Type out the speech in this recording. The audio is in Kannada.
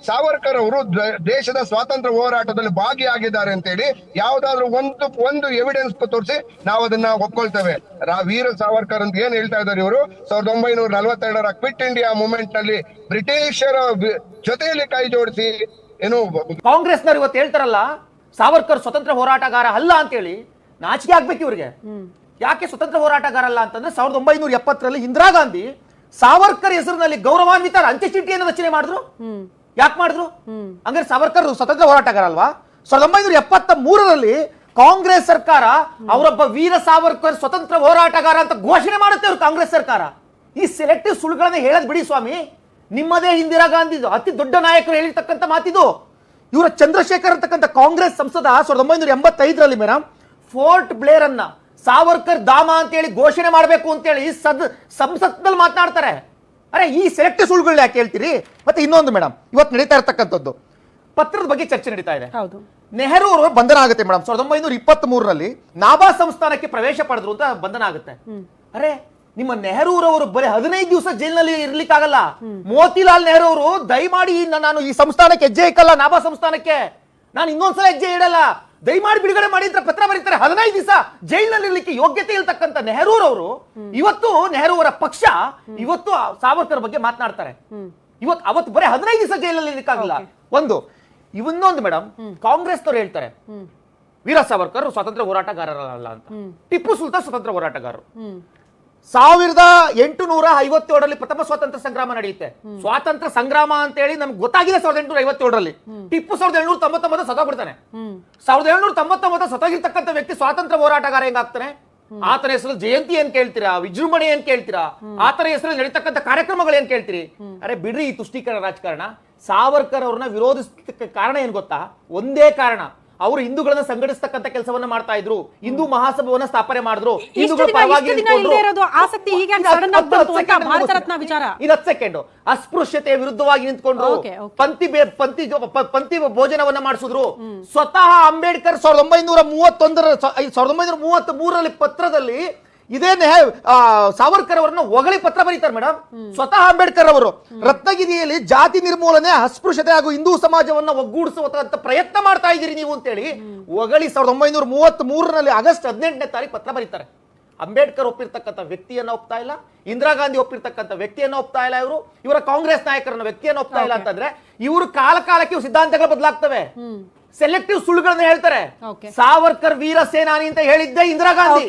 ಸಾವರ್ಕರ್ ಅವರು ದೇಶದ ಸ್ವಾತಂತ್ರ್ಯ ಹೋರಾಟದಲ್ಲಿ ಭಾಗಿಯಾಗಿದ್ದಾರೆ ಅಂತ ಹೇಳಿ ಯಾವ್ದಾದ್ರು ಒಂದು ಎವಿಡೆನ್ಸ್ ತೋರಿಸಿ ನಾವು ಅದನ್ನ ಒಪ್ಕೊಳ್ತೇವೆ. ವೀರ ಸಾವರ್ಕರ್ ಅಂತ ಏನ್ ಹೇಳ್ತಾ ಇದ್ದಾರೆ ಇವರು 1942ರ ಕ್ವಿಟ್ ಇಂಡಿಯಾ ಮೂವ್ಮೆಂಟ್ ನಲ್ಲಿ ಬ್ರಿಟಿಷರ ಜೊತೆಯಲ್ಲಿ ಕೈ ಜೋಡಿಸಿ ಏನು ಕಾಂಗ್ರೆಸ್ನವ್ರು ಇವತ್ತು ಹೇಳ್ತಾರಲ್ಲ ಸಾವರ್ಕರ್ ಸ್ವತಂತ್ರ ಹೋರಾಟಗಾರ ಅಲ್ಲ ಅಂತ ಹೇಳಿ, ನಾಚಿಕೆ ಆಗ್ಬೇಕು ಇವ್ರಿಗೆ. ಯಾಕೆ ಸ್ವತಂತ್ರ ಹೋರಾಟಗಾರ ಅಲ್ಲ ಅಂತಂದ್ರೆ 1970ರಲ್ಲಿ ಇಂದಿರಾ ಗಾಂಧಿ ಸಾವರ್ಕರ್ ಹೆಸರಿನಲ್ಲಿ ಗೌರವಾನ್ವಿತ ಅಂಚೆ ಚೀಟಿಯನ್ನು ರಚನೆ ಮಾಡಿದ್ರು. ಯಾಕೆ ಮಾಡಿದ್ರು? ಹಂಗಾರೆ ಸಾವರ್ಕರ್ ಸ್ವತಂತ್ರ ಹೋರಾಟಗಾರ ಅಲ್ವಾ? 1973ರಲ್ಲಿ ಕಾಂಗ್ರೆಸ್ ಸರ್ಕಾರ ಅವರೊಬ್ಬ ವೀರ ಸಾವರ್ಕರ್ ಸ್ವತಂತ್ರ ಹೋರಾಟಗಾರ ಅಂತ ಘೋಷಣೆ ಮಾಡುತ್ತೆ ಅವರು ಕಾಂಗ್ರೆಸ್ ಸರ್ಕಾರ. ಈ ಸೆಲೆಕ್ಟಿವ್ ಸುಳ್ಳುಗಳನ್ನ ಹೇಳದ್ ಬಿಡಿ ಸ್ವಾಮಿ. ನಿಮ್ಮದೇ ಇಂದಿರಾ ಗಾಂಧಿ ಅತಿ ದೊಡ್ಡ ನಾಯಕರು ಹೇಳಿರ್ತಕ್ಕಂಥ ಮಾತಿದು. ಇವರ ಚಂದ್ರಶೇಖರ್ ಅಂತಕ್ಕಂಥ ಕಾಂಗ್ರೆಸ್ ಸಂಸದ 1985ರಲ್ಲಿ ಮೇಡಮ್ ಫೋರ್ಟ್ ಬ್ಲೇರ್ ಅನ್ನ ಸಾವರ್ಕರ್ ಧಾಮ ಅಂತ ಹೇಳಿ ಘೋಷಣೆ ಮಾಡಬೇಕು ಅಂತ ಹೇಳಿ ಸಂಸತ್ನಲ್ಲಿ ಮಾತನಾಡ್ತಾರೆ. ಅರೆ ಈ ಸೆಲೆಕ್ಟಿವ್ ಸುಳ್ಳುಗಳು ಯಾಕೆ ಹೇಳ್ತೀರಿ? ಮತ್ತೆ ಇನ್ನೊಂದು ಮೇಡಮ್, ಇವತ್ತು ನಡೀತಾ ಇರತಕ್ಕಂಥದ್ದು ಪತ್ರದ ಬಗ್ಗೆ ಚರ್ಚೆ ನಡೀತಾ ಇದೆ. ನೆಹರು ಅವರು ಬಂಧನ ಆಗುತ್ತೆ ಮೇಡಮ್. 1923ರಲ್ಲಿ ನಾಭಾ ಸಂಸ್ಥಾನಕ್ಕೆ ಪ್ರವೇಶ ಪಡೆದ್ರು ಅಂತ ಬಂಧನ ಆಗುತ್ತೆ. ಅರೆ ನಿಮ್ಮ ನೆಹರೂರವರು ಬರೀ 15 ದಿವಸ ಜೈಲಿನಲ್ಲಿ ಇರ್ಲಿಕ್ಕಾಗಲ್ಲ. ಮೋತಿಲಾಲ್ ನೆಹರು ಅವರು ದಯಮಾಡಿ ನಾನು ಈ ಸಂಸ್ಥಾನಕ್ಕೆ ಹೆಜ್ಜೆ ಇಕ್ಕಲ್ಲ, ನಾಭಾ ಸಂಸ್ಥಾನಕ್ಕೆ ನಾನು ಇನ್ನೊಂದ್ಸಲ ಹೆಜ್ಜೆ ಇಡಲ್ಲ, ದಯಮಾಡಿ ಬಿಡುಗಡೆ ಮಾಡಿ ಅಂತ ಪತ್ರ ಬರೀತಾರೆ. 15 ದಿವಸ ಜೈಲಿನಲ್ಲಿ ಇರ್ಲಿಕ್ಕೆ ಯೋಗ್ಯತೆ ಇಲ್ತಕ್ಕಂಥ ನೆಹರೂರವರು ಇವತ್ತು ನೆಹರೂವರ ಪಕ್ಷ ಇವತ್ತು ಸಾವರ್ಕರ್ ಬಗ್ಗೆ ಮಾತನಾಡ್ತಾರೆ. ಅವತ್ತು ಬರೀ 15 ದಿವಸ ಜೈಲಲ್ಲಿ ಇರ್ಲಿಕ್ಕಾಗಲ್ಲ. ಇನ್ನೊಂದು ಮೇಡಮ್, ಕಾಂಗ್ರೆಸ್ನವ್ರು ಹೇಳ್ತಾರೆ ವೀರ ಸಾವರ್ಕರ್ ಸ್ವಾತಂತ್ರ್ಯ ಹೋರಾಟಗಾರರಲ್ಲ ಅಂತ. ಟಿಪ್ಪು ಸುಲ್ತಾನ್ ಸ್ವತಂತ್ರ ಹೋರಾಟಗಾರರು. 1857ರಲ್ಲಿ ಪ್ರಥಮ ಸ್ವಾತಂತ್ರ್ಯ ಸಂಗ್ರಾಮ ನಡೆಯುತ್ತೆ. ಸ್ವಾತಂತ್ರ್ಯ ಸಂಗ್ರಾಮ ಅಂತ ಹೇಳಿ ನಮ್ಗೆ ಗೊತ್ತಾಗಿದೆ 1857ರಲ್ಲಿ. ಟಿಪ್ಪು 1799 ಸತ್ತೋಗ್ಬಿಡ್ತಾನೆ. 1799 ಸತ್ತೋಗಿರ್ತಕ್ಕಂಥ ವ್ಯಕ್ತಿ ಸ್ವಾತಂತ್ರ್ಯ ಹೋರಾಟಗಾರ ಹೆಂಗಾಗ್ತಾನೆ? ಆತನ ಹೆಸರು ಜಯಂತಿ ಏನ್ ಕೇಳ್ತೀರಾ, ವಿಜೃಂಭಣೆ ಏನ್ ಕೇಳ್ತೀರಾ, ಆತನ ಹೆಸರಲ್ಲಿ ನಡೀತಕ್ಕಂಥ ಕಾರ್ಯಕ್ರಮಗಳು ಏನ್ ಕೇಳ್ತೀರಿ? ಅರೆ ಬಿಡ್ರಿ ಈ ತುಷ್ಟೀಕರಣ ರಾಜಕಾರಣ. ಸಾವರ್ಕರ್ ಅವ್ರನ್ನ ವಿರೋಧಿಸತಕ್ಕ ಕಾರಣ ಏನ್ ಗೊತ್ತಾ? ಒಂದೇ ಕಾರಣ, ಅವರು ಹಿಂದೂಗಳನ್ನ ಸಂಘಟಿಸತಕ್ಕಂತ ಕೆಲಸವನ್ನ ಮಾಡ್ತಾ ಇದ್ರು. ಹಿಂದೂ ಮಹಾಸಭಾವನ್ನ ಸ್ಥಾಪನೆ ಮಾಡಿದ್ರು. ಹಿಂದೂಗಳ ಪರವಾಗಿ ಅಸ್ಪೃಶ್ಯತೆಯ ವಿರುದ್ಧವಾಗಿ ನಿಂತ್ಕೊಂಡ್ರು. ಪಂಕ್ತಿ ಭೋಜನವನ್ನ ಮಾಡಿಸಿದ್ರು. ಸ್ವತಃ ಅಂಬೇಡ್ಕರ್ 1933ರಲ್ಲಿ ಪತ್ರದಲ್ಲಿ ಇದೇ ಸಾವರ್ಕರ್ ಅವರನ್ನ ಹೊಗಳಿ ಪತ್ರ ಬರೀತಾರೆ ಮೇಡಮ್. ಸ್ವತಃ ಅಂಬೇಡ್ಕರ್ ಅವರು ರತ್ನಗಿರಿಯಲ್ಲಿ ಜಾತಿ ನಿರ್ಮೂಲನೆ, ಅಸ್ಪೃಶ್ಯತೆ ಹಾಗೂ ಹಿಂದೂ ಸಮಾಜವನ್ನ ಒಗ್ಗೂಡಿಸುವಂತ ಪ್ರಯತ್ನ ಮಾಡ್ತಾ ಇದ್ದೀರಿ ನೀವು ಅಂತೇಳಿ ಹೊಗಳಿ 1933ರಲ್ಲಿ ಆಗಸ್ಟ್ 18ನೇ ತಾರೀಕು ಪತ್ರ ಬರೀತಾರೆ. ಅಂಬೇಡ್ಕರ್ ಒಪ್ಪಿರ್ತಕ್ಕಂಥ ವ್ಯಕ್ತಿಯನ್ನ ಒಪ್ತಾ ಇಲ್ಲ, ಇಂದಿರಾ ಗಾಂಧಿ ಒಪ್ಪಿರ್ತಕ್ಕಂಥ ವ್ಯಕ್ತಿಯನ್ನ ಒಪ್ತಾ ಇಲ್ಲ, ಇವರ ಕಾಂಗ್ರೆಸ್ ನಾಯಕರನ್ನ ವ್ಯಕ್ತಿಯನ್ನ ಒಪ್ತಾ ಇಲ್ಲ ಅಂತಂದ್ರೆ ಇವರು ಕಾಲಕ್ಕೆ ಸಿದ್ಧಾಂತಗಳು ಬದಲಾಗ್ತವೆ. ಸೆಲೆಕ್ಟಿವ್ ಸುಳ್ಳುಗಳನ್ನ ಹೇಳ್ತಾರೆ. ಸಾವರ್ಕರ್ ವೀರ ಸೇನಾನಿ ಅಂತ ಹೇಳಿದ್ದೆ ಇಂದಿರಾ ಗಾಂಧಿ.